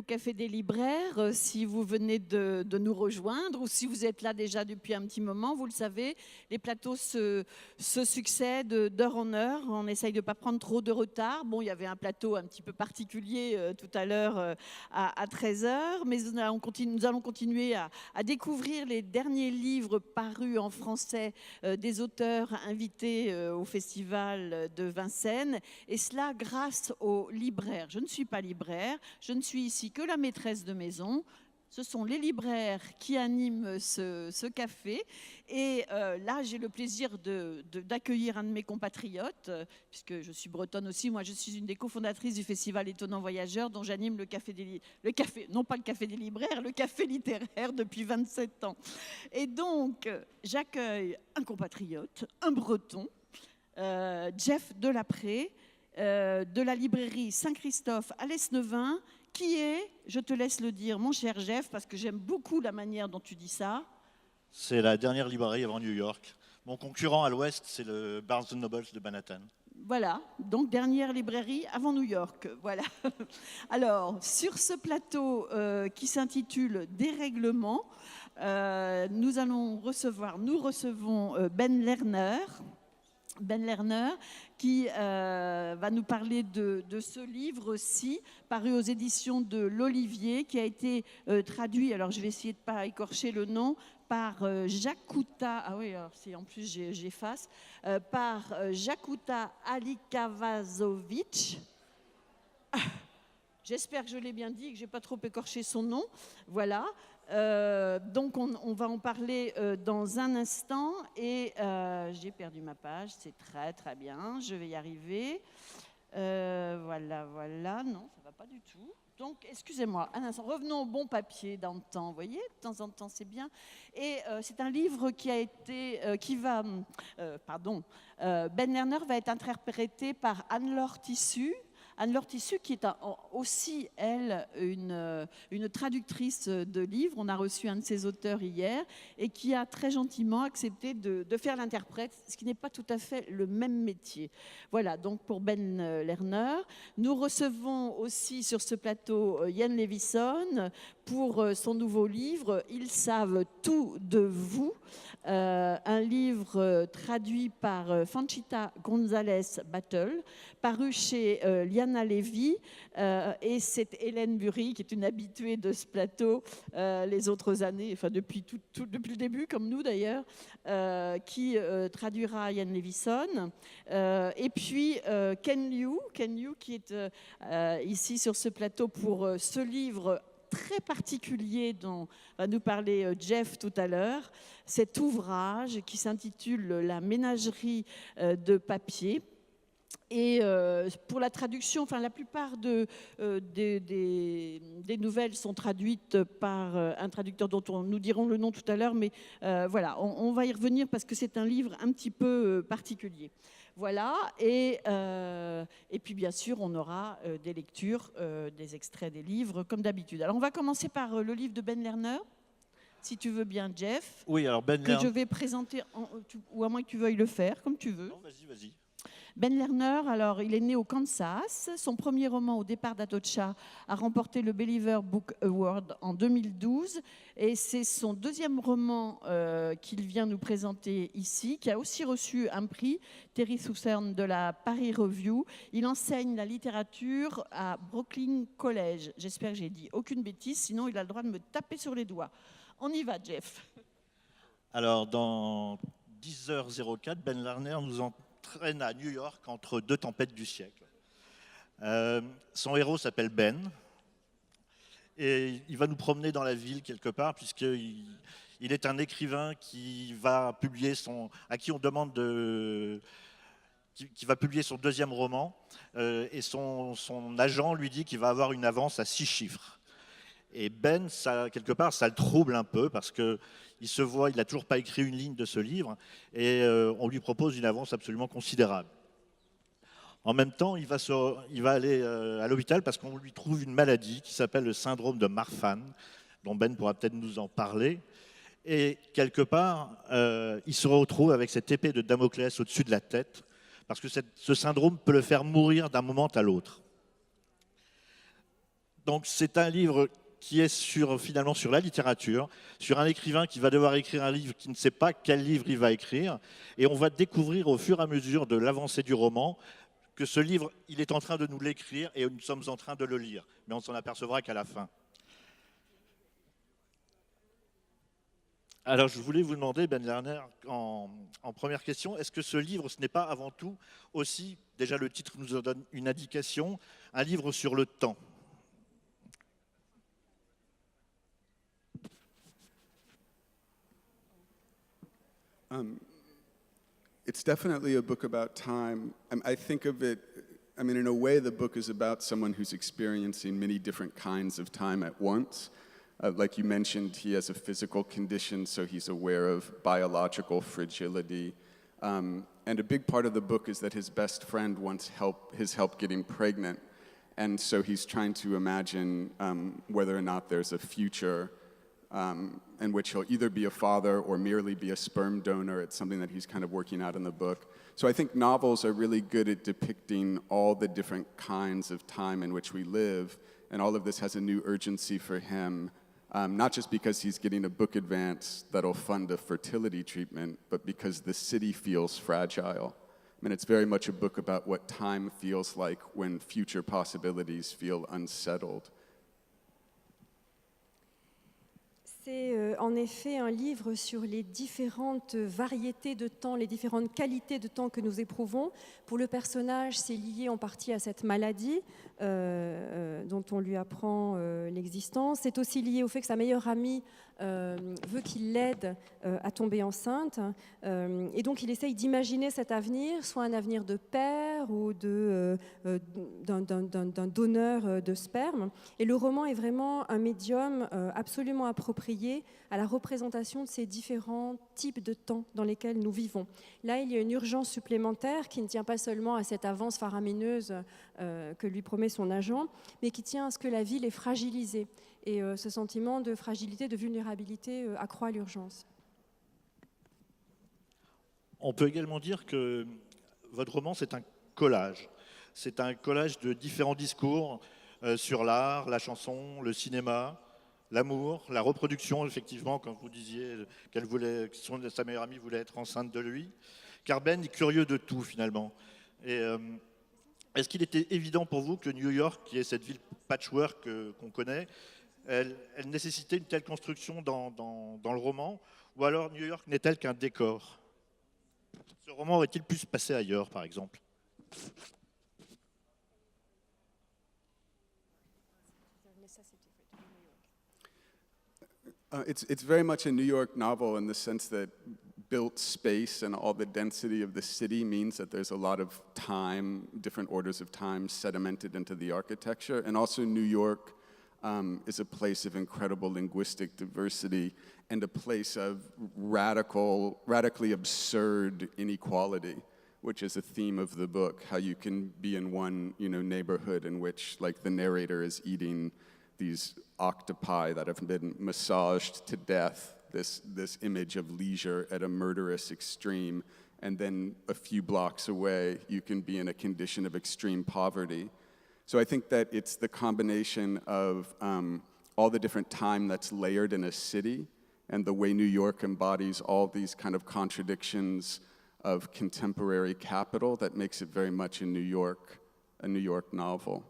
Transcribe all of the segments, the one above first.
Café des libraires. Si vous venez de nous rejoindre ou si vous êtes là déjà depuis un petit moment, vous le savez, les plateaux se succèdent d'heure en heure. On essaye de ne pas prendre trop de retard. Bon, il y avait un plateau un petit peu particulier tout à l'heure à 13 heures, mais nous allons continuer à découvrir les derniers livres parus en français des auteurs invités au Festival de Vincennes, et cela grâce aux libraires. Je ne suis pas libraire, je ne suis ici que la maîtresse de maison. Ce sont les libraires qui animent ce café. Et là, j'ai le plaisir d'accueillir un de mes compatriotes, puisque je suis bretonne aussi. Moi, je suis une des cofondatrices du Festival Étonnant Voyageurs, dont j'anime non pas le café des libraires, le café littéraire depuis 27 ans. Et donc, j'accueille un compatriote, un breton, Jeff Delapré, de la librairie Saint-Christophe à l'Esnevin, qui est, je te laisse le dire, mon cher Jeff, parce que j'aime beaucoup la manière dont tu dis ça. C'est la dernière librairie avant New York. Mon concurrent à l'ouest, c'est le Barnes & Noble de Manhattan. Voilà, donc dernière librairie avant New York. Voilà. Alors, sur ce plateau qui s'intitule Dérèglement, nous recevons Ben Lerner. Ben Lerner, qui va nous parler de ce livre-ci, paru aux éditions de l'Olivier, qui a été traduit, alors je vais essayer de ne pas écorcher le nom, par Jakuta, ah oui, alors en plus j'efface, par Jakuta Alikavazovic. J'espère que je l'ai bien dit, que je n'ai pas trop écorché son nom. Voilà. Donc on va en parler dans un instant. Et j'ai perdu ma page, c'est très très bien, je vais y arriver. Voilà. Non, ça ne va pas du tout. Donc, excusez-moi, un instant. Revenons au bon papier dans le temps. Vous voyez, de temps en temps, c'est bien. Et c'est un livre Ben Lerner va être interprété par Anne-Laure Tissu. Anne-Laure Tissu, qui est aussi, elle, une traductrice de livres. On a reçu un de ses auteurs hier et qui a très gentiment accepté de faire l'interprète, ce qui n'est pas tout à fait le même métier. Voilà, donc pour Ben Lerner. Nous recevons aussi sur ce plateau Yann Levison pour son nouveau livre « Ils savent tout de vous ». Un livre traduit par Fanchita González Battle, paru chez Liana Levy, et c'est Hélène Bury, qui est une habituée de ce plateau les autres années, enfin depuis le début, comme nous d'ailleurs, qui traduira Yann Levison. Et puis Ken Liu, qui est ici sur ce plateau pour ce livre très particulier dont va nous parler Jeff tout à l'heure, cet ouvrage qui s'intitule « La ménagerie de papier ». Et pour la traduction, enfin la plupart des nouvelles sont traduites par un traducteur dont nous dirons le nom tout à l'heure, mais voilà, on va y revenir parce que c'est un livre un petit peu particulier. Voilà, et puis bien sûr, on aura des lectures, des extraits des livres, comme d'habitude. Alors, on va commencer par le livre de Ben Lerner, si tu veux bien, Jeff. Oui, alors Ben Lerner. Que je vais présenter, ou à moins que tu veuilles le faire, comme tu veux. Non, vas-y. Ben Lerner, alors, il est né au Kansas. Son premier roman, Au départ d'Atocha, a remporté le Believer Book Award en 2012. Et c'est son deuxième roman qu'il vient nous présenter ici, qui a aussi reçu un prix, Terry Southern de la Paris Review. Il enseigne la littérature à Brooklyn College. J'espère que j'ai dit aucune bêtise, sinon il a le droit de me taper sur les doigts. On y va, Jeff. Alors, dans 10h04, Ben Lerner nous entraîne à New York entre deux tempêtes du siècle. Son héros s'appelle Ben et il va nous promener dans la ville quelque part puisqu'il est un écrivain qui va publier à qui on demande qui va publier son deuxième roman et son agent lui dit qu'il va avoir une avance à 6 chiffres. Et Ben, quelque part, ça le trouble un peu parce qu'il n'a toujours pas écrit une ligne de ce livre et on lui propose une avance absolument considérable. En même temps, il va aller à l'hôpital parce qu'on lui trouve une maladie qui s'appelle le syndrome de Marfan, dont Ben pourra peut-être nous en parler. Et quelque part, il se retrouve avec cette épée de Damoclès au-dessus de la tête parce que ce syndrome peut le faire mourir d'un moment à l'autre. Donc c'est un livre qui est finalement sur la littérature, sur un écrivain qui va devoir écrire un livre qui ne sait pas quel livre il va écrire. Et on va découvrir au fur et à mesure de l'avancée du roman que ce livre, il est en train de nous l'écrire et nous sommes en train de le lire. Mais on s'en apercevra qu'à la fin. Alors je voulais vous demander, Ben Lerner, en première question, est-ce que ce livre, ce n'est pas avant tout aussi, déjà le titre nous en donne une indication, un livre sur le temps ? It's definitely a book about time. I think of it, I mean, in a way, the book is about someone who's experiencing many different kinds of time at once. Like you mentioned, he has a physical condition, so he's aware of biological fragility. And a big part of the book is that his best friend wants his help getting pregnant. And so he's trying to imagine whether or not there's a future in which he'll either be a father or merely be a sperm donor. It's something that he's kind of working out in the book. So I think novels are really good at depicting all the different kinds of time in which we live, and all of this has a new urgency for him, not just because he's getting a book advance that'll fund a fertility treatment, but because the city feels fragile. I mean, it's very much a book about what time feels like when future possibilities feel unsettled. C'est en effet un livre sur les différentes variétés de temps, les différentes qualités de temps que nous éprouvons. Pour le personnage, c'est lié en partie à cette maladie dont on lui apprend l'existence. C'est aussi lié au fait que sa meilleure amie veut qu'il l'aide à tomber enceinte. Et donc il essaye d'imaginer cet avenir, soit un avenir de père ou d'un donneur de sperme. Et le roman est vraiment un médium absolument approprié à la représentation de ces différents types de temps dans lesquels nous vivons. Là, il y a une urgence supplémentaire qui ne tient pas seulement à cette avance faramineuse que lui promet son agent, mais qui tient à ce que la ville est fragilisée. Et ce sentiment de fragilité, de vulnérabilité accroît l'urgence. On peut également dire que votre roman, c'est un collage. C'est un collage de différents discours sur l'art, la chanson, le cinéma, l'amour, la reproduction, effectivement, quand vous disiez sa meilleure amie voulait être enceinte de lui. Car Ben est curieux de tout, finalement. Et est-ce qu'il était évident pour vous que New York, qui est cette ville patchwork qu'on connaît, elle nécessitait une telle construction dans le roman, ou alors New York n'est-elle qu'un décor ? Ce roman aurait-il pu se passer ailleurs, par exemple ? It's very much a New York novel in the sense that built space and all the density of the city means that there's a lot of time, different orders of time sedimented into the architecture. And also New York is a place of incredible linguistic diversity and a place of radically absurd inequality, which is a theme of the book, how you can be in one neighborhood in which like the narrator is eating these octopi that have been massaged to death, this image of leisure at a murderous extreme, and then a few blocks away you can be in a condition of extreme poverty. So I think that it's the combination of all the different time that's layered in a city and the way New York embodies all these kind of contradictions of contemporary capital that makes it very much a New York novel.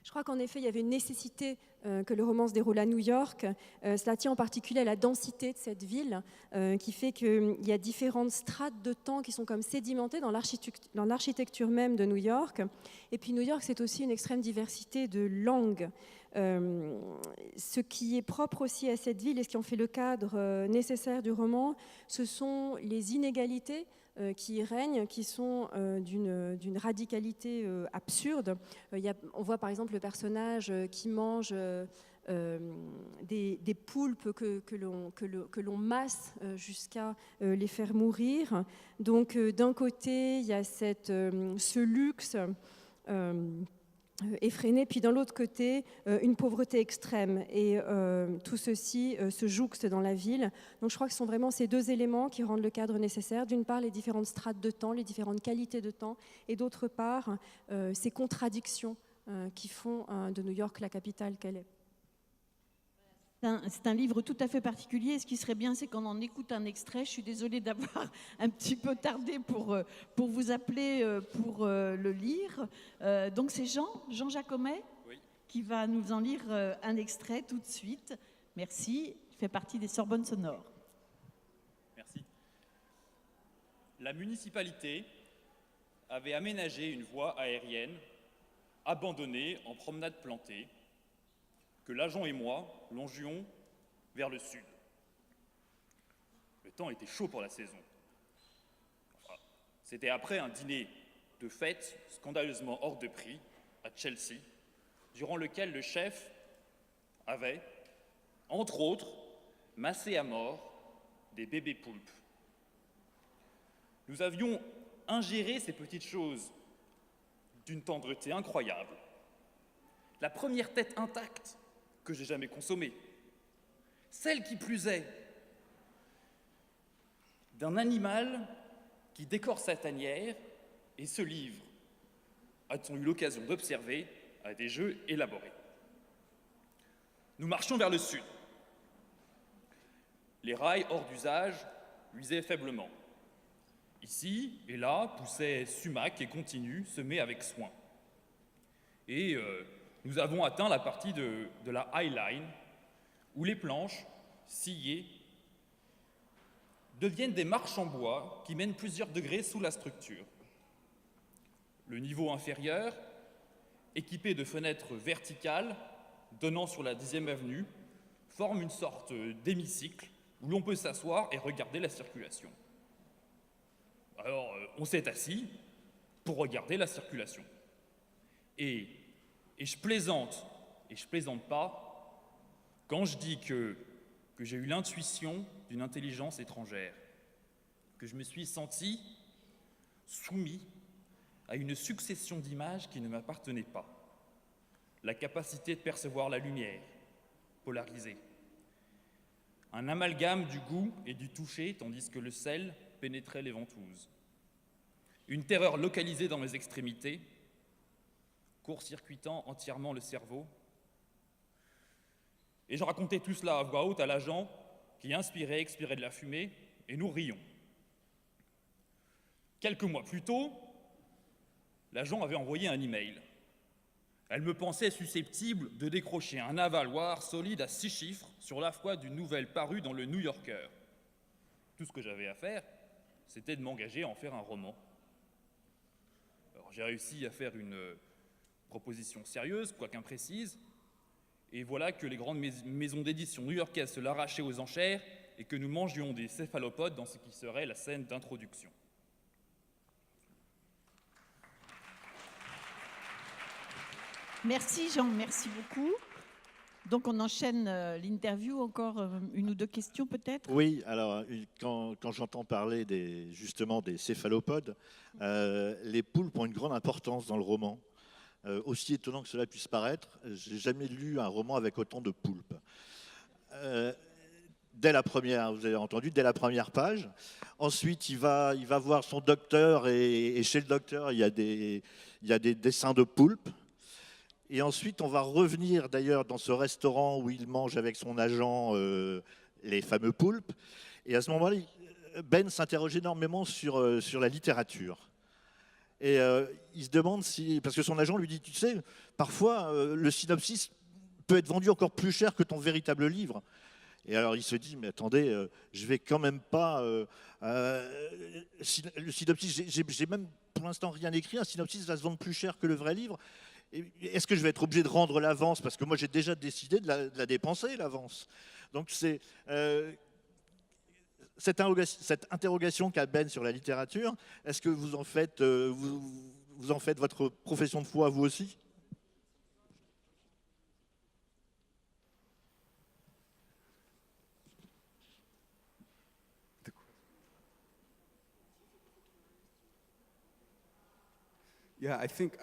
Je crois qu'en effet, il y avait une nécessité que le roman se déroule à New York. Cela tient en particulier à la densité de cette ville, qui fait qu'il y a différentes strates de temps qui sont comme sédimentées dans l'architecture même de New York. Et puis New York, c'est aussi une extrême diversité de langues. Ce qui est propre aussi à cette ville et ce qui en fait le cadre nécessaire du roman, ce sont les inégalités qui règnent, qui sont d'une radicalité absurde. On voit par exemple le personnage qui mange des poulpes que l'on masse jusqu'à les faire mourir. Donc d'un côté, il y a ce luxe effréné, puis dans l'autre côté, une pauvreté extrême. Et tout ceci se jouxte dans la ville. Donc je crois que ce sont vraiment ces deux éléments qui rendent le cadre nécessaire. D'une part, les différentes strates de temps, les différentes qualités de temps, et d'autre part, ces contradictions qui font de New York la capitale qu'elle est. C'est un livre tout à fait particulier. Ce qui serait bien, c'est qu'on en écoute un extrait. Je suis désolée d'avoir un petit peu tardé pour vous appeler pour le lire. Donc c'est Jean Jacomet qui va nous en lire un extrait tout de suite. Merci. Il fait partie des Sorbonnes sonores. Merci. La municipalité avait aménagé une voie aérienne abandonnée en promenade plantée que l'agent et moi longions vers le sud. Le temps était chaud pour la saison. Enfin, c'était après un dîner de fête scandaleusement hors de prix à Chelsea, durant lequel le chef avait, entre autres, massé à mort des bébés poulpes. Nous avions ingéré ces petites choses d'une tendreté incroyable. La première tête intacte que j'ai jamais consommée, celle qui plus est d'un animal qui décore sa tanière et se livre, a-t-on eu l'occasion d'observer, à des jeux élaborés. Nous marchions vers le sud. Les rails hors d'usage luisaient faiblement. Ici et là poussaient sumacs et continues semés avec soin. Et nous avons atteint la partie de la High Line, où les planches, sciées, deviennent des marches en bois qui mènent plusieurs degrés sous la structure. Le niveau inférieur, équipé de fenêtres verticales donnant sur la 10e avenue, forme une sorte d'hémicycle où l'on peut s'asseoir et regarder la circulation. Alors, on s'est assis pour regarder la circulation. Et je plaisante, et je plaisante pas, quand je dis que j'ai eu l'intuition d'une intelligence étrangère, que je me suis senti soumis à une succession d'images qui ne m'appartenaient pas. La capacité de percevoir la lumière, polarisée. Un amalgame du goût et du toucher, tandis que le sel pénétrait les ventouses. Une terreur localisée dans mes extrémités, court-circuitant entièrement le cerveau. Et je racontais tout cela à voix haute à l'agent qui inspirait, expirait de la fumée, et nous rions. Quelques mois plus tôt, l'agent avait envoyé un email. Elle me pensait susceptible de décrocher un avaloir solide à 6 chiffres sur la foi d'une nouvelle parue dans le New Yorker. Tout ce que j'avais à faire, c'était de m'engager à en faire un roman. Alors, j'ai réussi à faire une proposition sérieuse, quoique imprécise, et voilà que les grandes maisons d'édition new-yorkaises se l'arrachaient aux enchères et que nous mangions des céphalopodes dans ce qui serait la scène d'introduction. Merci Jean, merci beaucoup. Donc on enchaîne l'interview, encore une ou deux questions peut-être? Oui, alors quand j'entends parler justement des céphalopodes, les poulpes ont une grande importance dans le roman. Aussi étonnant que cela puisse paraître, j'ai jamais lu un roman avec autant de poulpes. Dès la première, vous avez entendu, dès la première page. Ensuite, il va voir son docteur et chez le docteur, il y a des dessins de poulpes. Et ensuite, on va revenir d'ailleurs dans ce restaurant où il mange avec son agent les fameux poulpes. Et à ce moment-là, Ben s'interroge énormément sur la littérature. Et il se demande si... Parce que son agent lui dit, tu sais, parfois, le synopsis peut être vendu encore plus cher que ton véritable livre. Et alors il se dit, mais attendez, je vais quand même pas... le synopsis, j'ai même pour l'instant rien écrit, un synopsis va se vendre plus cher que le vrai livre. Est-ce que je vais être obligé de rendre l'avance? Parce que moi, j'ai déjà décidé de la dépenser, l'avance. Donc, c'est cette interrogation qu'a Ben sur la littérature. Est-ce que vous en faites votre profession de foi, vous aussi? Yeah, I think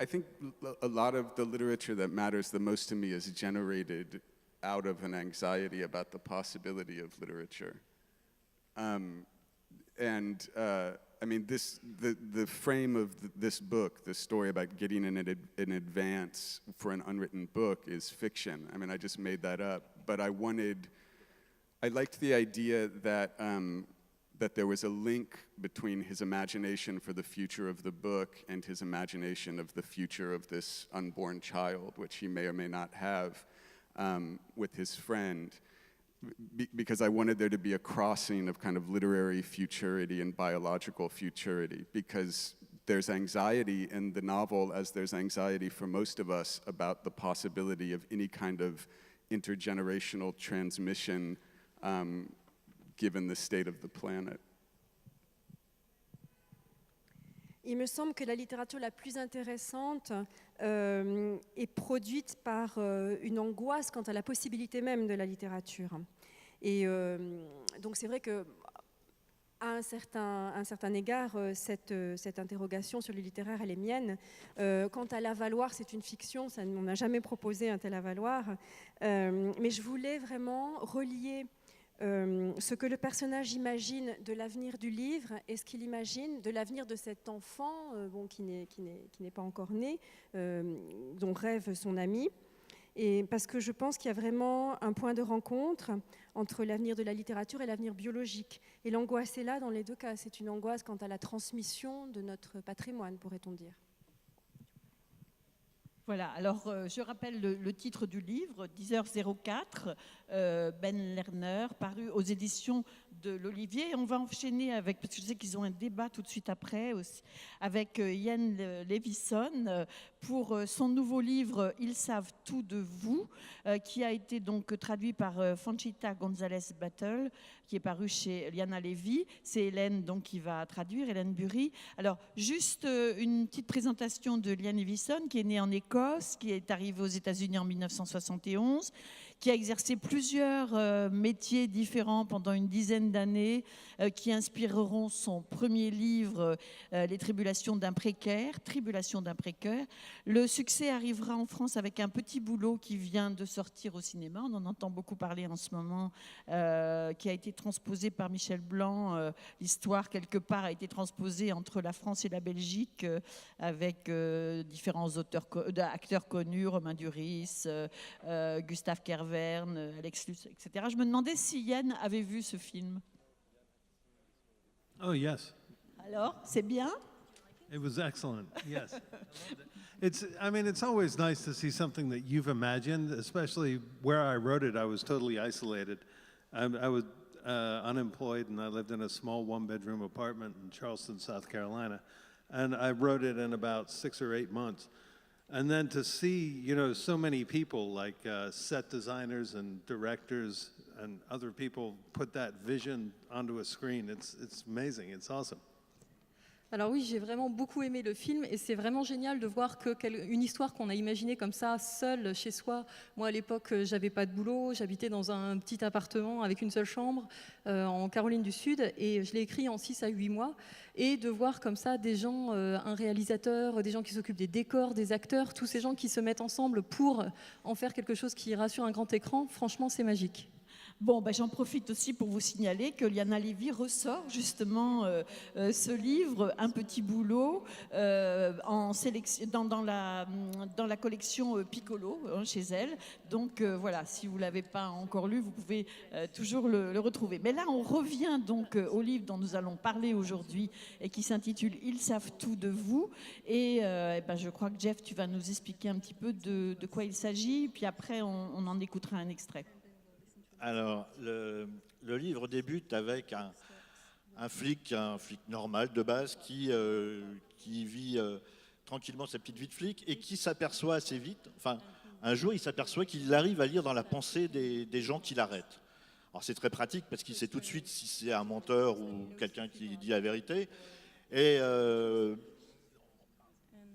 a lot of the literature that matters the most to me is generated out of an anxiety about the possibility of literature. And I mean, the frame of this book, the story about getting in advance for an unwritten book is fiction. I mean, I just made that up. But I liked the idea that, that there was a link between his imagination for the future of the book and his imagination of the future of this unborn child, which he may or may not have with his friend. Because I wanted there to be a crossing of kind of literary futurity and biological futurity, because there's anxiety in the novel, as there's anxiety for most of us, about the possibility of any kind of intergenerational transmission given the state of the planet. Il me semble que la littérature la plus intéressante est produite par une angoisse quant à la possibilité même de la littérature. Et donc c'est vrai que à un certain égard, cette interrogation sur le littéraire, elle est mienne. Quant à l'avaloir, c'est une fiction, on n'a jamais proposé un tel avaloir. Mais je voulais vraiment relier ce que le personnage imagine de l'avenir du livre et ce qu'il imagine de l'avenir de cet enfant qui n'est pas encore né, dont rêve son ami. Et parce que je pense qu'il y a vraiment un point de rencontre entre l'avenir de la littérature et l'avenir biologique. Et l'angoisse est là dans les deux cas. C'est une angoisse quant à la transmission de notre patrimoine, pourrait-on dire. Voilà, alors je rappelle le titre du livre, 10h04, Ben Lerner, paru aux éditions de l'Olivier. Et on va enchaîner avec, parce que je sais qu'ils ont un débat tout de suite après, aussi, avec Ian Levison pour son nouveau livre « Ils savent tout de vous », qui a été donc traduit par Fanchita González Battle, qui est paru chez Liana Levy. C'est Hélène donc, qui va traduire, Hélène Bury. Alors, juste une petite présentation de Lian Levison, qui est née en Écosse, qui est arrivée aux États-Unis en 1971, qui a exercé plusieurs métiers différents pendant une dizaine d'années, qui inspireront son premier livre, Les Tribulations d'un précaire, Tribulations d'un précaire. Le succès arrivera en France avec Un petit boulot qui vient de sortir au cinéma. On en entend beaucoup parler en ce moment, qui a été transposé par Michel Blanc. L'histoire, quelque part, a été transposée entre la France et la Belgique avec différents acteurs connus, Romain Duris, Gustave Kervern, Alex Lutz, etc. Je me demandais si Yann avait vu ce film. Oh, yes. Alors, c'est bien? It was excellent, yes. It's always nice to see something that you've imagined, especially where I wrote it. I was totally isolated. I was unemployed, and I lived in a small one-bedroom apartment in Charleston, South Carolina. And I wrote it in about 6 or 8 months. And then to see, so many people like set designers and directors and other people put that vision onto a screen, it's amazing, it's awesome. Alors oui, j'ai vraiment beaucoup aimé le film et c'est vraiment génial de voir qu'une histoire qu'on a imaginée comme ça, seule, chez soi. Moi, à l'époque, j'avais pas de boulot, j'habitais dans un petit appartement avec une seule chambre en Caroline du Sud et je l'ai écrit en 6 à 8 mois. Et de voir comme ça des gens, un réalisateur, des gens qui s'occupent des décors, des acteurs, tous ces gens qui se mettent ensemble pour en faire quelque chose qui ira sur un grand écran, franchement, c'est magique. Bon, j'en profite aussi pour vous signaler que Liana Levy ressort justement ce livre, Un petit boulot, en sélection, dans la collection Piccolo, chez elle. Donc voilà, si vous ne l'avez pas encore lu, vous pouvez toujours le retrouver. Mais là, on revient donc au livre dont nous allons parler aujourd'hui et qui s'intitule « Ils savent tout de vous ». Et je crois que Jeff, tu vas nous expliquer un petit peu de quoi il s'agit. Puis après, on en écoutera un extrait. Alors, le livre débute avec un flic normal de base qui vit tranquillement sa petite vie de flic et qui s'aperçoit assez vite, un jour il s'aperçoit qu'il arrive à lire dans la pensée des gens qui l'arrêtent. Alors c'est très pratique parce qu'il sait tout de suite si c'est un menteur ou quelqu'un qui dit la vérité. Et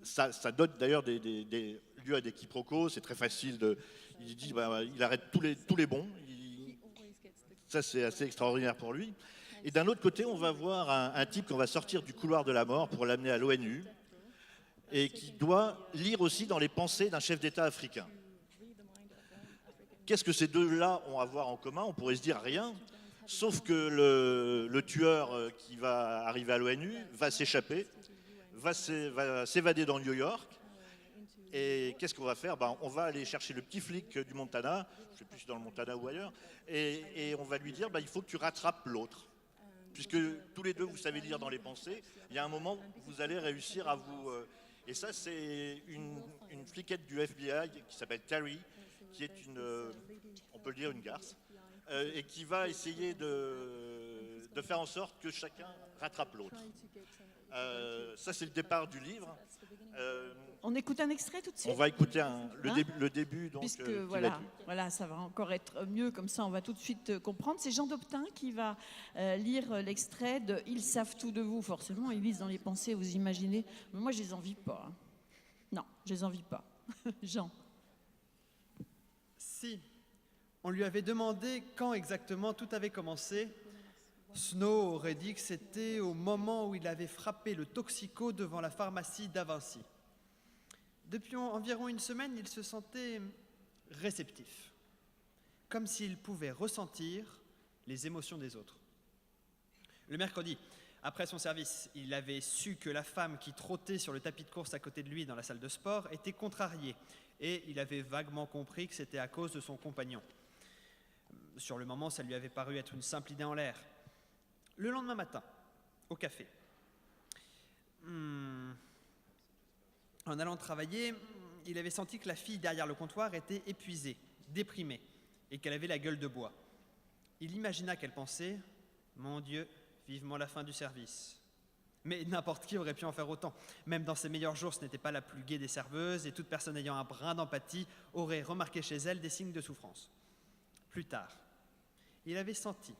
ça donne d'ailleurs des lieux à des quiproquos, c'est très facile il dit il arrête tous les bons. Ça, c'est assez extraordinaire pour lui. Et d'un autre côté, on va voir un type qu'on va sortir du couloir de la mort pour l'amener à l'ONU et qui doit lire aussi dans les pensées d'un chef d'État africain. Qu'est-ce que ces deux-là ont à voir en commun? On pourrait se dire rien. Sauf que le tueur qui va arriver à l'ONU va s'échapper, va s'évader dans New York. Et qu'est-ce qu'on va faire? On va aller chercher le petit flic du Montana, je ne sais plus si c'est dans le Montana ou ailleurs, et on va lui dire il faut que tu rattrapes l'autre. Puisque tous les deux, vous savez lire dans les pensées, il y a un moment où vous allez réussir à vous... Et ça, c'est une fliquette du FBI qui s'appelle Terry, qui est on peut le dire, une garce, et qui va essayer de faire en sorte que chacun rattrape l'autre. Ça, c'est le départ du livre. On écoute un extrait tout de suite? On va écouter le début. Donc, Puisque qui va voilà, ça va encore être mieux, comme ça on va tout de suite comprendre. C'est Jean Doptin qui va lire l'extrait de « Ils savent tout de vous ». Forcément, ils lisent dans les pensées, vous imaginez. Mais moi, je les envie pas. Hein. Non, je les envie pas. Jean. Si on lui avait demandé quand exactement tout avait commencé, Snow aurait dit que c'était au moment où il avait frappé le toxico devant la pharmacie d'Avinci. Depuis environ une semaine, il se sentait réceptif, comme s'il pouvait ressentir les émotions des autres. Le mercredi, après son service, il avait su que la femme qui trottait sur le tapis de course à côté de lui dans la salle de sport était contrariée, et il avait vaguement compris que c'était à cause de son compagnon. Sur le moment, ça lui avait paru être une simple idée en l'air. Le lendemain matin, au café, en allant travailler, il avait senti que la fille derrière le comptoir était épuisée, déprimée, et qu'elle avait la gueule de bois. Il imagina qu'elle pensait « Mon Dieu, vivement la fin du service ». Mais n'importe qui aurait pu en faire autant. Même dans ses meilleurs jours, ce n'était pas la plus gaie des serveuses, et toute personne ayant un brin d'empathie aurait remarqué chez elle des signes de souffrance. Plus tard, il avait senti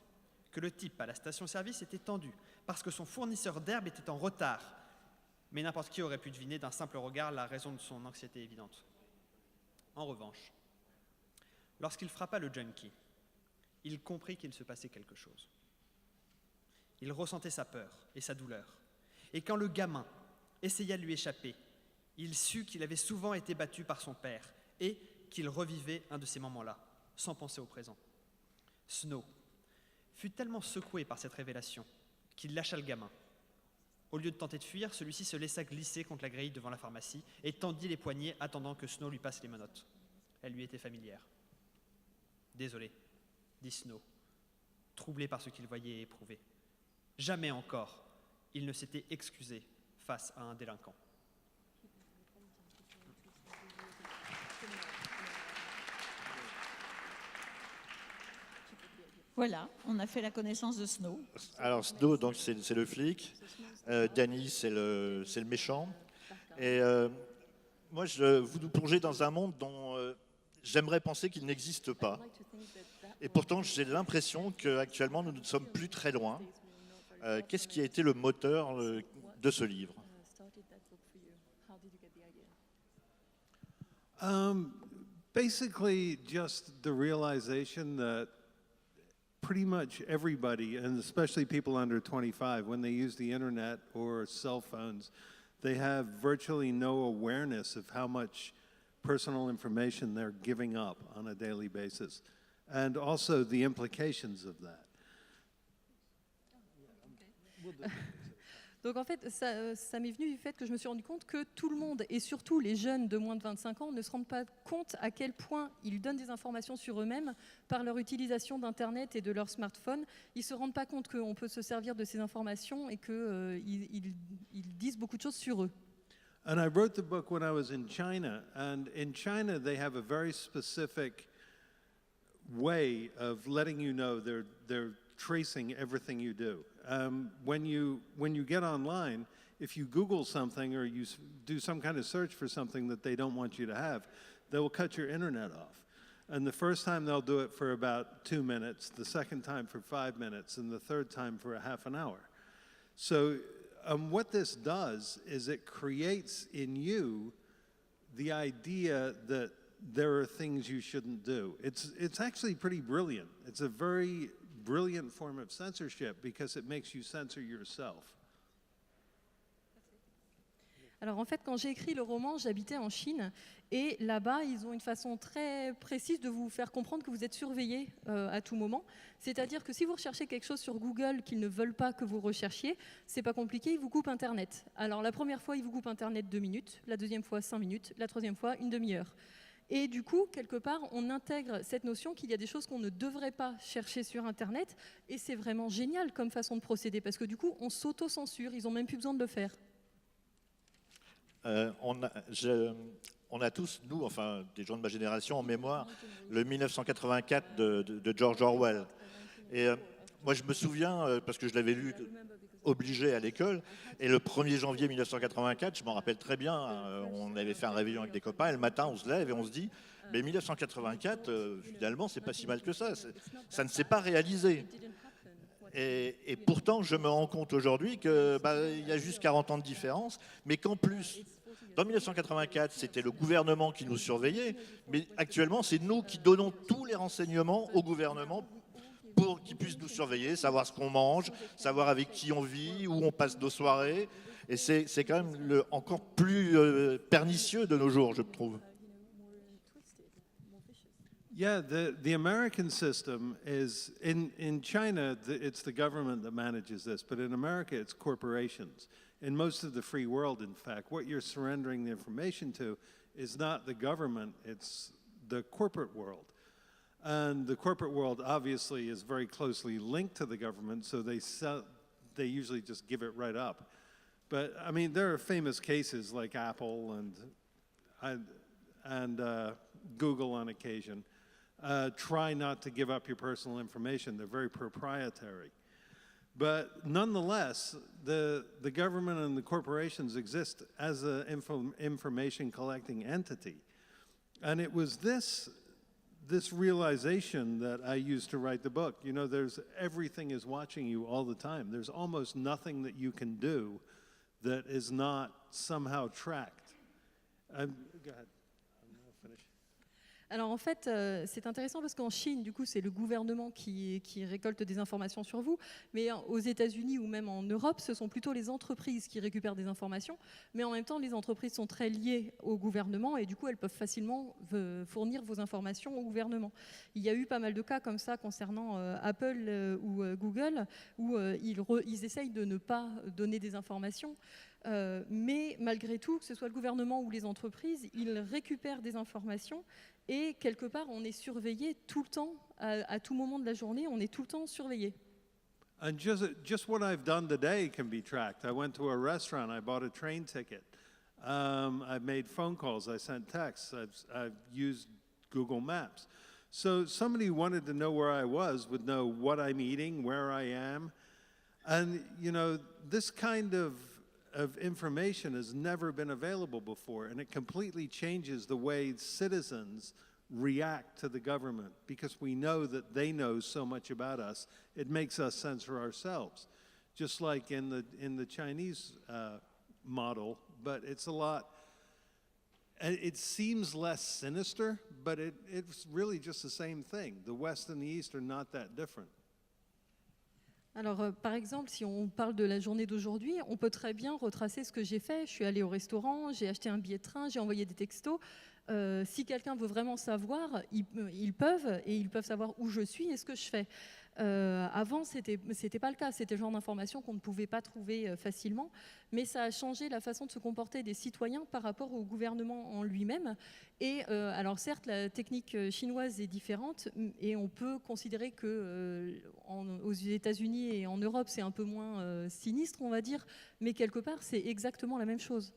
que le type à la station-service était tendu, parce que son fournisseur d'herbe était en retard. Mais n'importe qui aurait pu deviner d'un simple regard la raison de son anxiété évidente. En revanche, lorsqu'il frappa le junkie, il comprit qu'il se passait quelque chose. Il ressentait sa peur et sa douleur. Et quand le gamin essaya de lui échapper, il sut qu'il avait souvent été battu par son père et qu'il revivait un de ces moments-là, sans penser au présent. Snow fut tellement secoué par cette révélation qu'il lâcha le gamin. Au lieu de tenter de fuir, celui-ci se laissa glisser contre la grille devant la pharmacie et tendit les poignets attendant que Snow lui passe les menottes. Elle lui était familière. « Désolé », dit Snow, troublé par ce qu'il voyait et éprouvait. Jamais encore, il ne s'était excusé face à un délinquant. Voilà, on a fait la connaissance de Snow. Alors Snow, donc c'est le flic. Danny, c'est le méchant. Et moi, vous nous plongez dans un monde dont j'aimerais penser qu'il n'existe pas. Et pourtant, j'ai l'impression qu'actuellement, nous ne sommes plus très loin. Qu'est-ce qui a été le moteur de ce livre? Basically, just the realization that pretty much everybody, and especially people under 25, when they use the internet or cell phones, they have virtually no awareness of how much personal information they're giving up on a daily basis, and also the implications of that. Donc en fait, ça m'est venu du fait que je me suis rendu compte que tout le monde, et surtout les jeunes de moins de 25 ans, ne se rendent pas compte à quel point ils donnent des informations sur eux-mêmes par leur utilisation d'Internet et de leur smartphone. Ils ne se rendent pas compte qu'on peut se servir de ces informations et qu'ils disent beaucoup de choses sur eux. And I wrote the book when I was in China, and in China they have a very specific way of letting you know they're tracing everything you do. When you get online, if you Google something or you do some kind of search for something that they don't want you to have, they will cut your internet off. And the first time they'll do it for about 2 minutes, the second time for 5 minutes, and the third time for a half an hour. So what this does is it creates in you the idea that there are things you shouldn't do. It's actually pretty brilliant. It's a very brilliant form of censorship because it makes you censor yourself. Alors en fait, quand j'ai écrit le roman, j'habitais en Chine et là-bas, ils ont une façon très précise de vous faire comprendre que vous êtes surveillé à tout moment. C'est-à-dire que si vous recherchez quelque chose sur Google qu'ils ne veulent pas que vous recherchiez, c'est pas compliqué, ils vous coupent Internet. Alors la première fois, ils vous coupent Internet 2 minutes, la deuxième fois 5 minutes, la troisième fois une demi-heure. Et du coup, quelque part, on intègre cette notion qu'il y a des choses qu'on ne devrait pas chercher sur Internet et c'est vraiment génial comme façon de procéder parce que du coup, on s'auto-censure, ils n'ont même plus besoin de le faire. On a tous, nous, enfin des gens de ma génération, en mémoire le 1984 de George Orwell. Et moi, je me souviens, parce que je l'avais lu obligé à l'école, et le 1er janvier 1984, je m'en rappelle très bien, on avait fait un réveillon avec des copains, et le matin, on se lève et on se dit, mais 1984, finalement, c'est pas si mal que ça. Ça ne s'est pas réalisé. Et pourtant, je me rends compte aujourd'hui qu'il y a juste 40 ans de différence, mais qu'en plus, dans 1984, c'était le gouvernement qui nous surveillait, mais actuellement, c'est nous qui donnons tous les renseignements au gouvernement pour qu'ils puissent nous surveiller, savoir ce qu'on mange, savoir avec qui on vit, où on passe nos soirées. Et c'est quand même encore plus pernicieux de nos jours, je trouve. Yeah, the American system is, in China, it's the government that manages this, but in America, it's corporations. In most of the free world, in fact, what you're surrendering the information to is not the government, it's the corporate world. And the corporate world obviously is very closely linked to the government, so they usually just give it right up. But I mean, there are famous cases like Apple and Google on occasion. Try not to give up your personal information. They're very proprietary. But nonetheless, the government and the corporations exist as an information collecting entity. And it was this realization that I used to write the book. You know, everything is watching you all the time. There's almost nothing that you can do that is not somehow tracked. Go ahead. Alors en fait, c'est intéressant parce qu'en Chine, du coup, c'est le gouvernement qui récolte des informations sur vous, mais aux États-Unis ou même en Europe, ce sont plutôt les entreprises qui récupèrent des informations, mais en même temps, les entreprises sont très liées au gouvernement et du coup, elles peuvent facilement fournir vos informations au gouvernement. Il y a eu pas mal de cas comme ça concernant Apple ou Google, où ils essayent de ne pas donner des informations. Mais malgré tout, que ce soit le gouvernement ou les entreprises, ils récupèrent des informations et quelque part, on est surveillé tout le temps, à tout moment de la journée, on est tout le temps surveillé. And just what I've done today can be tracked. I went to a restaurant, I bought a train ticket. I've made phone calls, I sent texts, I've used Google Maps. So somebody who wanted to know where I was would know what I'm eating, where I am. And, you know, this kind of information has never been available before, and it completely changes the way citizens react to the government because we know that they know so much about us. It makes us censor ourselves, just like in the Chinese model, but it's a lot. It seems less sinister, but it's really just the same thing. The West and the East are not that different. Alors, par exemple, si on parle de la journée d'aujourd'hui, on peut très bien retracer ce que j'ai fait. Je suis allée au restaurant, j'ai acheté un billet de train, j'ai envoyé des textos. Si quelqu'un veut vraiment savoir, ils peuvent savoir où je suis et ce que je fais. Avant, c'était pas le cas. C'était le genre d'information qu'on ne pouvait pas trouver facilement. Mais ça a changé la façon de se comporter des citoyens par rapport au gouvernement en lui-même. Et alors certes, la technique chinoise est différente et on peut considérer que aux États-Unis et en Europe, c'est un peu moins sinistre, on va dire. Mais quelque part, c'est exactement la même chose.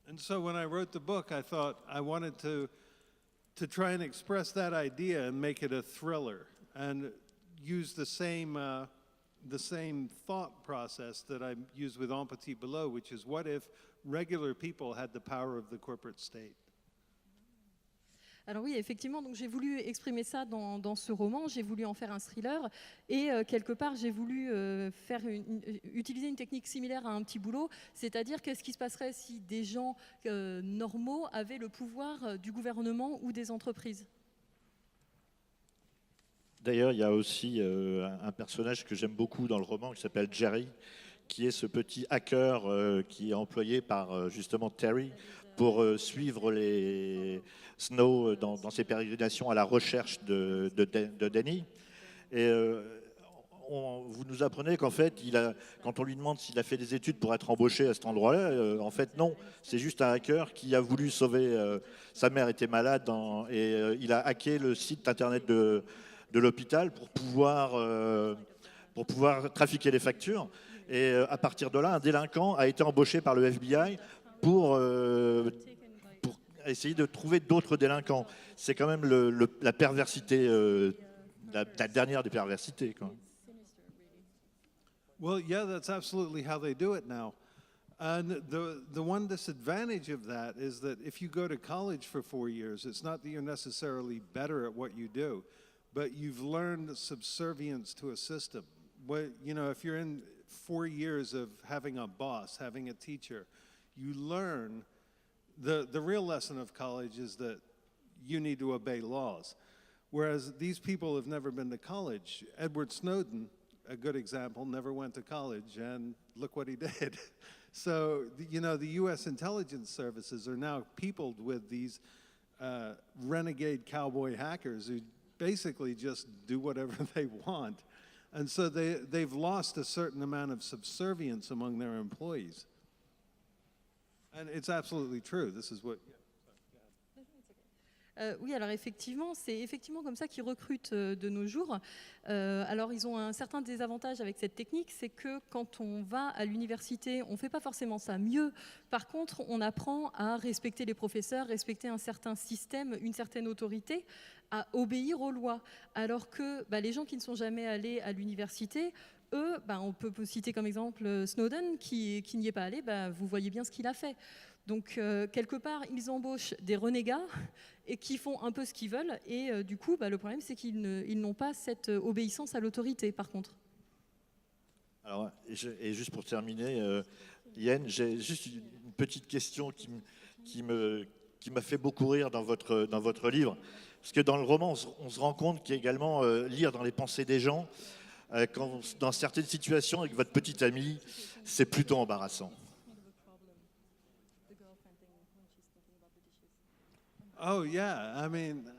And so when I wrote the book, I thought I wanted to try and express that idea and make it a thriller and use the same thought process that I use with En Petit Below, which is what if regular people had the power of the corporate state? Alors oui, effectivement, donc j'ai voulu exprimer ça dans ce roman, j'ai voulu en faire un thriller et quelque part j'ai voulu utiliser une technique similaire à Un Petit Boulot, c'est-à-dire qu'est-ce qui se passerait si des gens normaux avaient le pouvoir du gouvernement ou des entreprises. D'ailleurs, il y a aussi un personnage que j'aime beaucoup dans le roman qui s'appelle Jerry, qui est ce petit hacker qui est employé par justement Terry pour suivre les Snow dans ses pérégrinations à la recherche de Danny. Et vous nous apprenez qu'en fait, quand on lui demande s'il a fait des études pour être embauché à cet endroit-là, en fait non, c'est juste un hacker qui a voulu sauver, sa mère était malade et il a hacké le site internet de l'hôpital pour pouvoir trafiquer les factures. Et à partir de là, un délinquant a été embauché par le FBI pour essayer de trouver d'autres délinquants. C'est quand même la perversité, la dernière des perversités, quoi. Well, yeah, that's absolutely how they do it now. And the one disadvantage of that is that if you go to college for 4 years, it's not that you're necessarily better at what you do, but you've learned subservience to a system. If you're in 4 years of having a boss, having a teacher, you learn the real lesson of college is that you need to obey laws. Whereas these people have never been to college. Edward Snowden, a good example, never went to college, and look what he did. So, the U.S. intelligence services are now peopled with these renegade cowboy hackers who basically just do whatever they want. And so they've lost a certain amount of subservience among their employees. And it's absolutely true. This is what... Oui, alors effectivement, c'est effectivement comme ça qu'ils recrutent de nos jours. Alors ils ont un certain désavantage avec cette technique, c'est que quand on va à l'université, on ne fait pas forcément ça mieux. Par contre, on apprend à respecter les professeurs, respecter un certain système, une certaine autorité, à obéir aux lois. Alors que les gens qui ne sont jamais allés à l'université, eux, on peut citer comme exemple Snowden, qui n'y est pas allé, vous voyez bien ce qu'il a fait. Donc, quelque part, ils embauchent des renégats et qui font un peu ce qu'ils veulent. Et du coup, le problème, c'est qu'ils n'ont pas cette obéissance à l'autorité, par contre. Alors, et juste pour terminer, Yann, j'ai juste une petite question qui m'a fait beaucoup rire dans votre livre. Parce que dans le roman, on se rend compte qu'il y a également lire dans les pensées des gens, dans certaines situations avec votre petite amie, c'est plutôt embarrassant. Oh, yeah. I mean,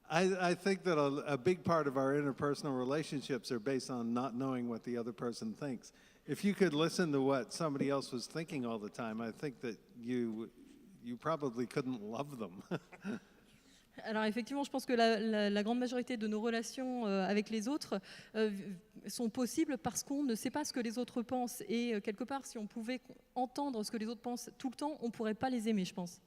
I think that a big part of our interpersonal relationships are based on not knowing what the other person thinks. If you could listen to what somebody else was thinking all the time, I think that you probably couldn't love them. Alors effectivement, je pense que la grande majorité de nos relations avec les autres sont possibles parce qu'on ne sait pas ce que les autres pensent. Et quelque part, si on pouvait entendre ce que les autres pensent tout le temps, on ne pourrait pas les aimer, je pense.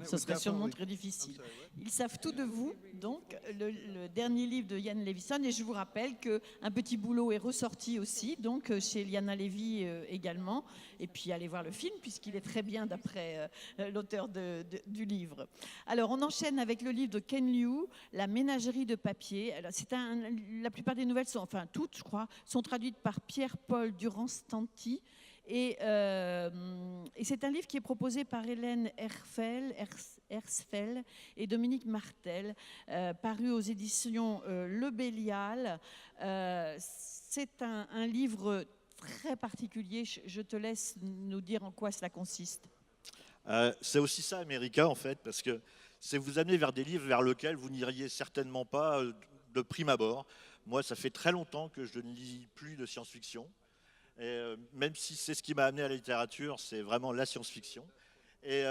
Ce serait sûrement très difficile. Ils savent tout de vous, donc le dernier livre de Ian Levison, et je vous rappelle qu'un petit boulot est ressorti aussi, donc chez Liana Levy également, et puis allez voir le film puisqu'il est très bien d'après l'auteur du livre. Alors on enchaîne avec le livre de Ken Liu, La ménagerie de papier. Alors, la plupart des nouvelles, enfin toutes je crois, sont traduites par Pierre-Paul Durand-Stanti. Et c'est un livre qui est proposé par Hélène Hersfeld et Dominique Martel, paru aux éditions Le Bélial. C'est un livre très particulier. Je te laisse nous dire en quoi cela consiste. C'est aussi ça, America, en fait, parce que c'est vous amener vers des livres vers lesquels vous n'iriez certainement pas de prime abord. Moi, ça fait très longtemps que je ne lis plus de science-fiction. Et même si c'est ce qui m'a amené à la littérature, c'est vraiment la science-fiction. Et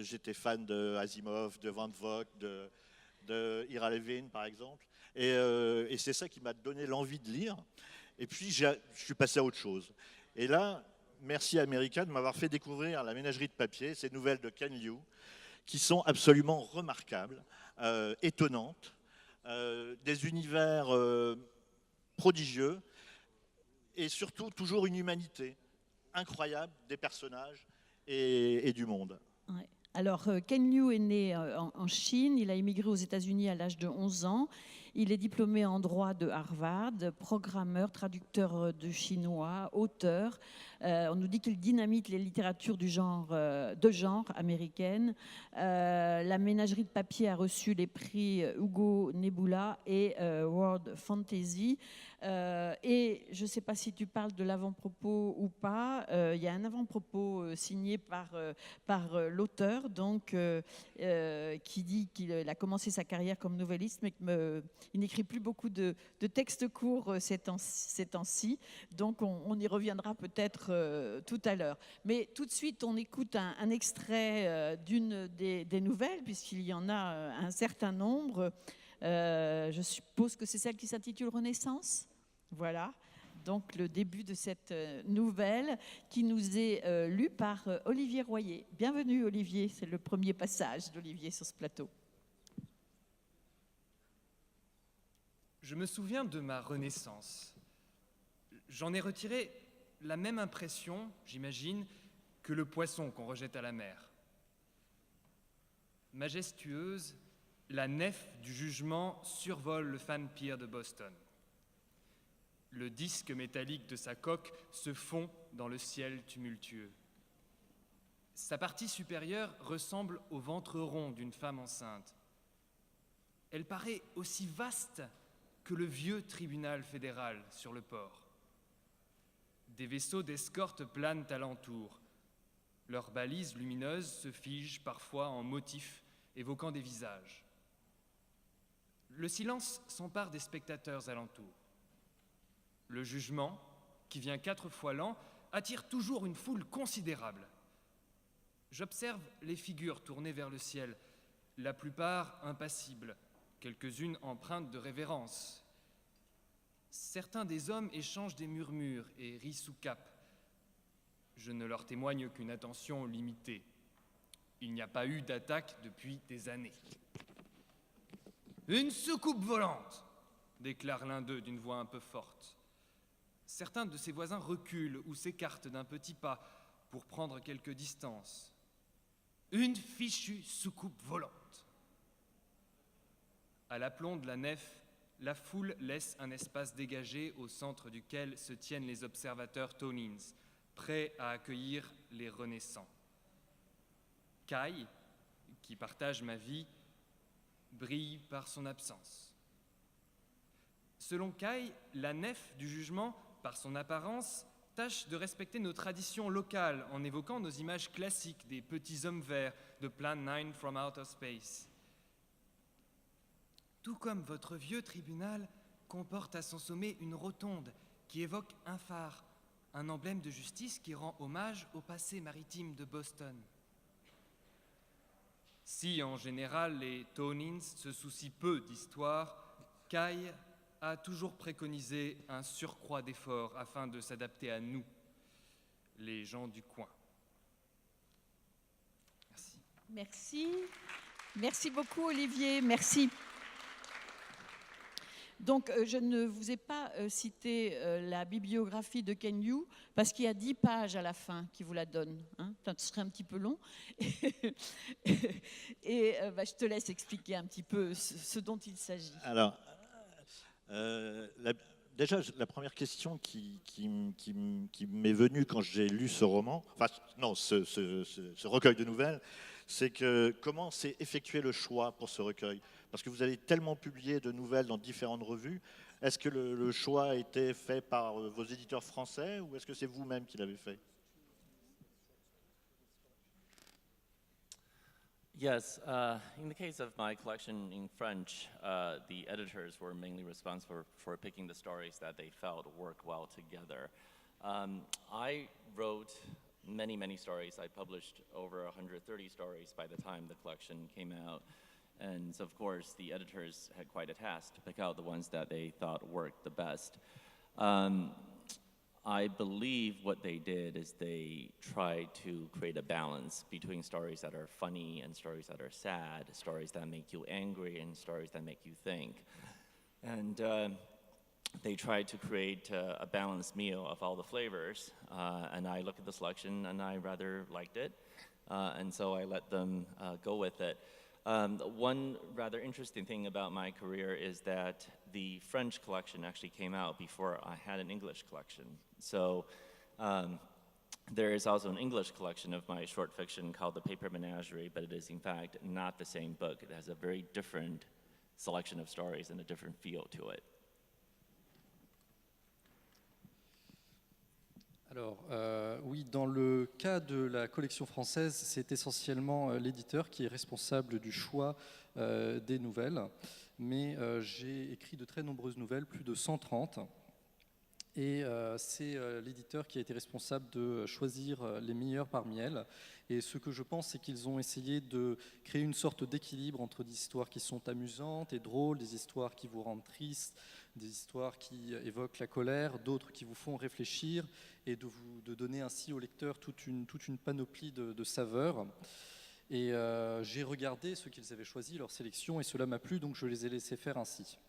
j'étais fan de Asimov, de Van Vogt, de Ira Levin, par exemple. Et c'est ça qui m'a donné l'envie de lire. Et puis, je suis passé à autre chose. Et là, merci à America de m'avoir fait découvrir La ménagerie de papier, ces nouvelles de Ken Liu, qui sont absolument remarquables, étonnantes, des univers prodigieux, et surtout toujours une humanité incroyable des personnages et du monde. Ouais. Alors, Ken Liu est né en Chine, il a immigré aux États-Unis à l'âge de 11 ans. Il est diplômé en droit de Harvard, programmeur, traducteur de chinois, auteur. On nous dit qu'il dynamite les littératures de genre américaines. La ménagerie de papier a reçu les prix Hugo Nebula et World Fantasy. Et je ne sais pas si tu parles de l'avant-propos ou pas. Il y a un avant-propos signé par l'auteur, donc, qui dit qu'il a commencé sa carrière comme novelliste, mais qu'il n'écrit plus beaucoup de textes courts ces temps-ci. Donc, on y reviendra peut-être tout à l'heure. Mais tout de suite, on écoute un extrait d'une des nouvelles, puisqu'il y en a un certain nombre. Je suppose que c'est celle qui s'intitule Renaissance. Voilà, donc le début de cette nouvelle qui nous est lue par Olivier Royer. Bienvenue Olivier, c'est le premier passage d'Olivier sur ce plateau. Je me souviens de ma renaissance. J'en ai retiré la même impression, j'imagine, que le poisson qu'on rejette à la mer. Majestueuse, la nef du jugement survole le Fan Pier de Boston. Le disque métallique de sa coque se fond dans le ciel tumultueux. Sa partie supérieure ressemble au ventre rond d'une femme enceinte. Elle paraît aussi vaste que le vieux tribunal fédéral sur le port. Des vaisseaux d'escorte planent alentour. Leurs balises lumineuses se figent parfois en motifs évoquant des visages. Le silence s'empare des spectateurs alentour. Le jugement, qui vient 4 fois l'an, attire toujours une foule considérable. J'observe les figures tournées vers le ciel, la plupart impassibles, quelques-unes empreintes de révérence. Certains des hommes échangent des murmures et rient sous cape. Je ne leur témoigne qu'une attention limitée. Il n'y a pas eu d'attaque depuis des années. « Une soucoupe volante !» déclare l'un d'eux d'une voix un peu forte. Certains de ses voisins reculent ou s'écartent d'un petit pas pour prendre quelques distances. Une fichue soucoupe volante. À l'aplomb de la nef, la foule laisse un espace dégagé au centre duquel se tiennent les observateurs Tonins, prêts à accueillir les renaissants. Kai, qui partage ma vie, brille par son absence. Selon Kai, la nef du jugement, par son apparence, tâche de respecter nos traditions locales en évoquant nos images classiques des petits hommes verts de Plan 9 from Outer Space. Tout comme votre vieux tribunal comporte à son sommet une rotonde qui évoque un phare, un emblème de justice qui rend hommage au passé maritime de Boston. Si, en général, les Tonins se soucient peu d'histoire, Kai a toujours préconisé un surcroît d'efforts afin de s'adapter à nous, les gens du coin. Merci. Merci. Merci beaucoup, Olivier. Merci. Donc, je ne vous ai pas cité la bibliographie de Ken Liu parce qu'il y a 10 pages à la fin qui vous la donnent. Hein, ce serait un petit peu long. Et je te laisse expliquer un petit peu ce dont il s'agit. Alors, déjà, la première question qui m'est venue quand j'ai lu ce roman, enfin non, ce recueil de nouvelles, c'est que comment s'est effectué le choix pour ce recueil? Parce que vous avez tellement publié de nouvelles dans différentes revues. Est-ce que le choix a été fait par vos éditeurs français ou est-ce que c'est vous-même qui l'avez fait? Yes, in the case of my collection in French, the editors were mainly responsible for picking the stories that they felt work well together. I wrote many stories. I published over 130 stories by the time the collection came out. And of course, the editors had quite a task to pick out the ones that they thought worked the best. I believe what they did is they tried to create a balance between stories that are funny and stories that are sad, stories that make you angry and stories that make you think. And they tried to create a balanced meal of all the flavors. And I looked at the selection and I rather liked it. and so I let them go with it. One rather interesting thing about my career is that the French collection actually came out before I had an English collection. So there is also an English collection of my short fiction called The Paper Menagerie, but it is in fact not the same book. It has a very different selection of stories and a different feel to it. Alors, oui, dans le cas de la collection française, c'est essentiellement l'éditeur qui est responsable du choix des nouvelles. Mais j'ai écrit de très nombreuses nouvelles, plus de 130. Et c'est l'éditeur qui a été responsable de choisir les meilleures parmi elles. Et ce que je pense, c'est qu'ils ont essayé de créer une sorte d'équilibre entre des histoires qui sont amusantes et drôles, des histoires qui vous rendent triste, des histoires qui évoquent la colère, d'autres qui vous font réfléchir, et de donner ainsi au lecteur toute une panoplie de saveurs. Et j'ai regardé ce qu'ils avaient choisi, leur sélection, et cela m'a plu, donc je les ai laissés faire ainsi.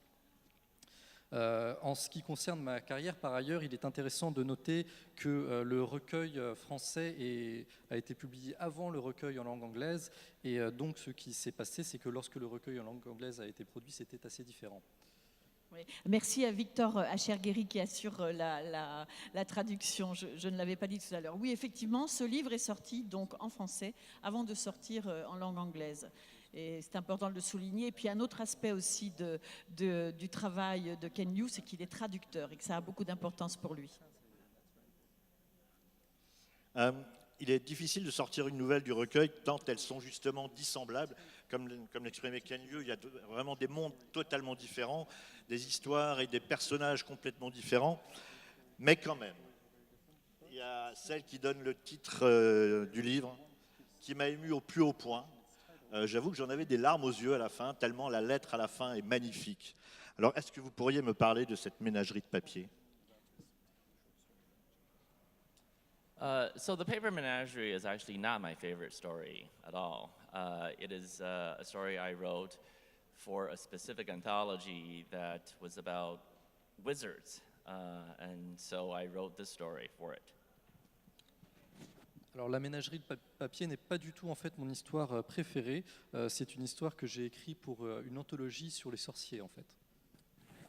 En ce qui concerne ma carrière, par ailleurs, il est intéressant de noter que le recueil français a été publié avant le recueil en langue anglaise, et donc ce qui s'est passé, c'est que lorsque le recueil en langue anglaise a été produit, c'était assez différent. Oui. Merci à Victor Achergueri qui assure la traduction. Je ne l'avais pas dit tout à l'heure. Oui, effectivement, ce livre est sorti donc en français avant de sortir en langue anglaise. Et c'est important de le souligner. Et puis un autre aspect aussi du travail de Ken Liu, c'est qu'il est traducteur et que ça a beaucoup d'importance pour lui. Il est difficile de sortir une nouvelle du recueil tant elles sont justement dissemblables. Comme l'exprimait Ken Liu, il y a vraiment des mondes totalement différents, des histoires et des personnages complètement différents. Mais quand même, il y a celle qui donne le titre du livre qui m'a ému au plus haut point. J'avoue que j'en avais des larmes aux yeux à la fin, tellement la lettre à la fin est magnifique. Alors, est-ce que vous pourriez me parler de cette ménagerie de papier ? So The Paper Menagerie is actually not my favorite story at all. It is a story I wrote for a specific anthology that was about wizards, and so I wrote this story for it. Alors la ménagerie de papier n'est pas du tout en fait mon histoire préférée. C'est une histoire que j'ai écrite pour une anthologie sur les sorciers en fait.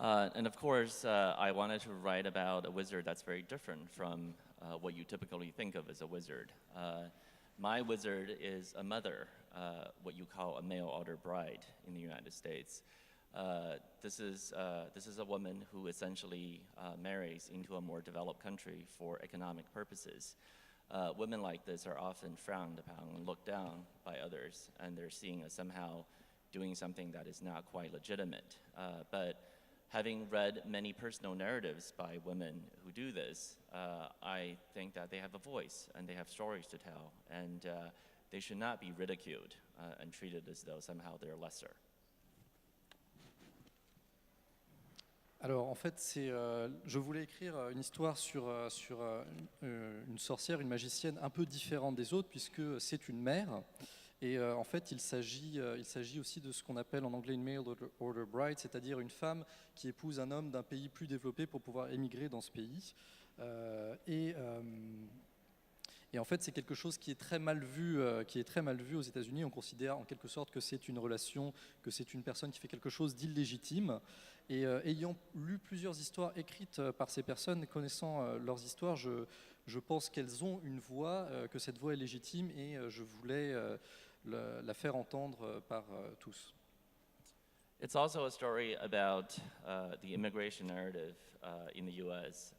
And of course, I wanted to write about a wizard that's very different from what you typically think of as a wizard. My wizard is a mother, what you call a mail-order bride in the United States. This is a woman who essentially marries into a more developed country for economic purposes. Women like this are often frowned upon and looked down by others, and they're seen as somehow doing something that is not quite legitimate. But having read many personal narratives by women who do this, I think that they have a voice and they have stories to tell, and they should not be ridiculed and treated as though somehow they're lesser. Alors en fait, je voulais écrire une histoire sur une sorcière, une magicienne un peu différente des autres puisque c'est une mère. Et en fait, il s'agit aussi de ce qu'on appelle en anglais une mail-order bride, c'est-à-dire une femme qui épouse un homme d'un pays plus développé pour pouvoir émigrer dans ce pays. Et en fait, c'est quelque chose qui est très mal vu aux États-Unis. On considère en quelque sorte que c'est une relation, que c'est une personne qui fait quelque chose d'illégitime. Et ayant lu plusieurs histoires écrites par ces personnes, connaissant leurs histoires, je pense qu'elles ont une voix, que cette voix est légitime, et je voulais la faire entendre par tous. It's also a story about the immigration narrative in the U.S.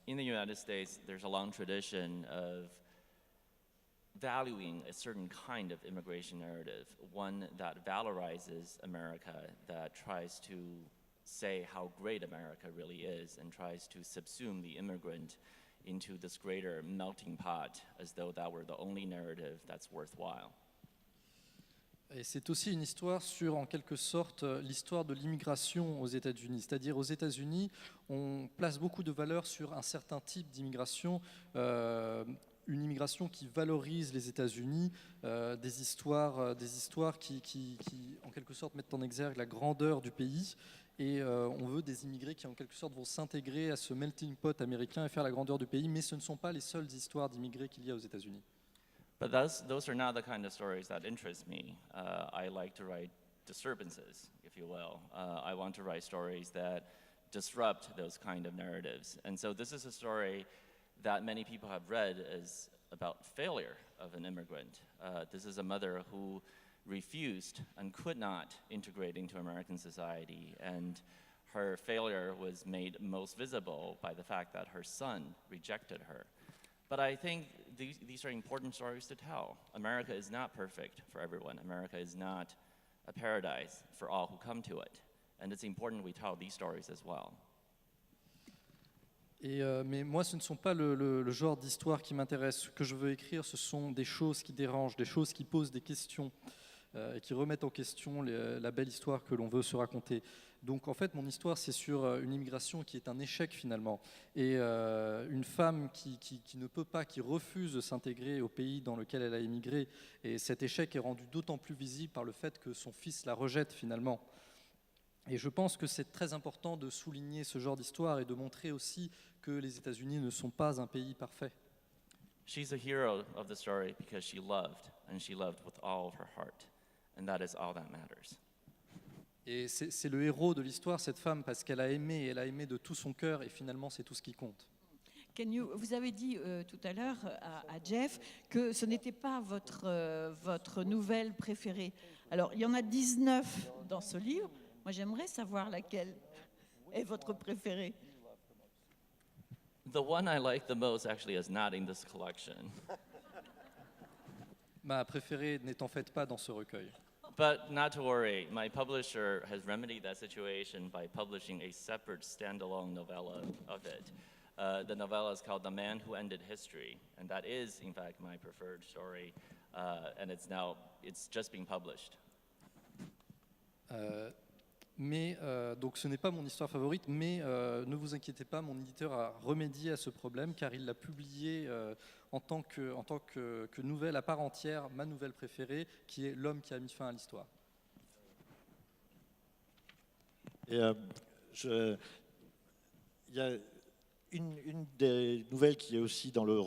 In the United States, there's a long tradition of valuing a certain kind of immigration narrative, one that valorizes America, that tries to say how great America really is and tries to subsume the immigrant into this greater melting pot as though that were the only narrative that's worthwhile. Et c'est aussi une histoire sur, en quelque sorte, l'histoire de l'immigration aux États-Unis. C'est-à-dire, aux États-Unis, on place beaucoup de valeur sur un certain type d'immigration, une immigration qui valorise les États-Unis, des histoires qui, en quelque sorte, mettent en exergue la grandeur du pays. Et on veut des immigrés qui, en quelque sorte, vont s'intégrer à ce melting pot américain et faire la grandeur du pays. Mais ce ne sont pas les seules histoires d'immigrés qu'il y a aux États-Unis. But those are not the kind of stories that interest me. I like to write disturbances, if you will. I want to write stories that disrupt those kind of narratives. And so this is a story that many people have read as about failure of an immigrant. This is a mother who refused and could not integrate into American society, and her failure was made most visible by the fact that her son rejected her. But I think these are important stories to tell. America is not perfect for everyone. America is not a paradise for all who come to it. And it's important we tell these stories as well. Mais moi, ce ne sont pas le genre d'histoire qui m'intéresse. Ce que je veux écrire, ce sont des choses qui dérangent, des choses qui posent des questions, et qui remettent en question la belle histoire que l'on veut se raconter. Donc en fait, mon histoire, c'est sur une immigration qui est un échec finalement. Et une femme qui ne peut pas, qui refuse de s'intégrer au pays dans lequel elle a immigré. Et cet échec est rendu d'autant plus visible par le fait que son fils la rejette finalement. Et je pense que c'est très important de souligner ce genre d'histoire et de montrer aussi que les États-Unis ne sont pas un pays parfait. She's a hero of the story because she loved, and she loved with all of her heart. And that is all that matters. Et c'est le héros de l'histoire, cette femme, parce qu'elle a aimé, elle a aimé de tout son cœur, et finalement c'est tout ce qui compte. Vous avez dit tout à l'heure à Jeff que ce n'était pas votre nouvelle préférée. Alors, il y en a 19 dans ce livre. Moi, j'aimerais savoir laquelle est votre préférée. The one I like the most actually is not in this collection. Ma préférée n'est en fait pas dans ce recueil. But not to worry, my publisher has remedied that situation by publishing a separate standalone novella of it. The novella is called The Man Who Ended History, and that is, in fact, my preferred story, and it's just being published. Donc ce n'est pas mon histoire favorite, mais ne vous inquiétez pas, mon éditeur a remédié à ce problème car il l'a publié en tant que nouvelle à part entière, ma nouvelle préférée, qui est L'homme qui a mis fin à l'histoire. Et il y a une des nouvelles qui est aussi dans le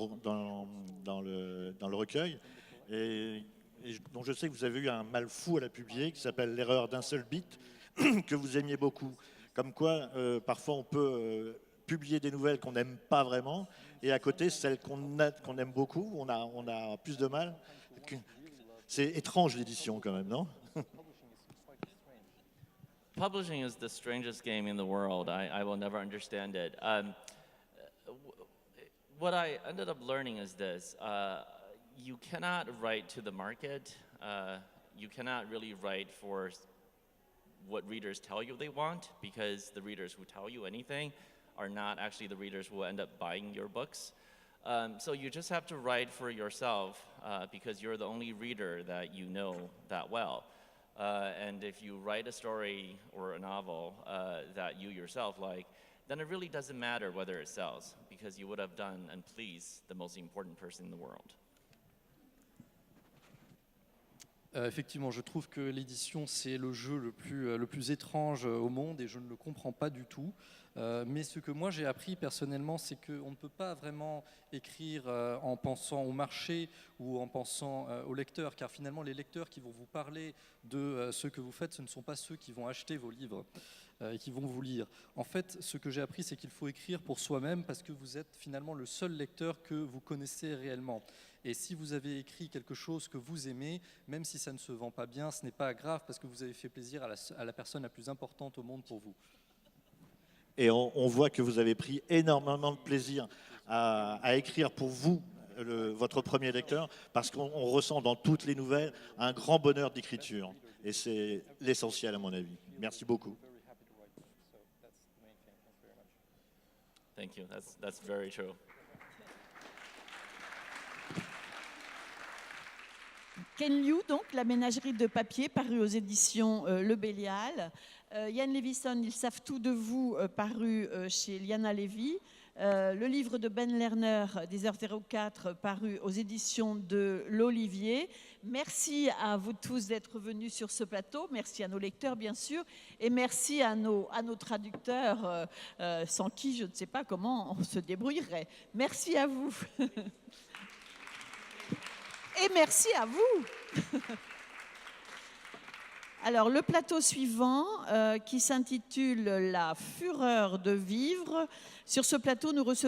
recueil, et dont je sais que vous avez eu un mal fou à la publier, qui s'appelle L'erreur d'un seul bit, que vous aimiez beaucoup. Comme quoi, parfois, on peut publier des nouvelles qu'on n'aime pas vraiment, et à côté, celles qu'on aime beaucoup, on a plus de mal. C'est étrange, l'édition, quand même, non? Publishing is the strangest game in the world. I will never understand it. What I ended up learning is this. You cannot write to the market. You cannot really write for what readers tell you they want, because the readers who tell you anything are not actually the readers who end up buying your books. So you just have to write for yourself because you're the only reader that you know that well. And if you write a story or a novel that you yourself like, then it really doesn't matter whether it sells, because you would have done and pleased the most important person in the world. Effectivement, je trouve que l'édition, c'est le jeu le plus étrange au monde et je ne le comprends pas du tout. Mais ce que moi j'ai appris personnellement, c'est qu'on ne peut pas vraiment écrire en pensant au marché ou en pensant aux lecteurs, car finalement les lecteurs qui vont vous parler de ce que vous faites, ce ne sont pas ceux qui vont acheter vos livres et qui vont vous lire. En fait, ce que j'ai appris, c'est qu'il faut écrire pour soi-même parce que vous êtes finalement le seul lecteur que vous connaissez réellement. Et si vous avez écrit quelque chose que vous aimez, même si ça ne se vend pas bien, ce n'est pas grave parce que vous avez fait plaisir à la personne la plus importante au monde pour vous. Et on voit que vous avez pris énormément de plaisir à écrire pour vous, votre premier lecteur, parce qu'on ressent dans toutes les nouvelles un grand bonheur d'écriture. Et c'est l'essentiel à mon avis. Merci beaucoup. Thank you. That's very true. Ken Liu, donc, La ménagerie de papier, paru aux éditions Le Bélial. Yann Levison, Ils savent tout de vous, paru chez Liana Levy. Le livre de Ben Lerner, des heures 04, paru aux éditions de l'Olivier. Merci à vous tous d'être venus sur ce plateau. Merci à nos lecteurs, bien sûr. Et merci à nos traducteurs, sans qui je ne sais pas comment on se débrouillerait. Merci à vous. Et merci à vous. Alors, le plateau suivant, qui s'intitule « La fureur de vivre ». Sur ce plateau, nous recevons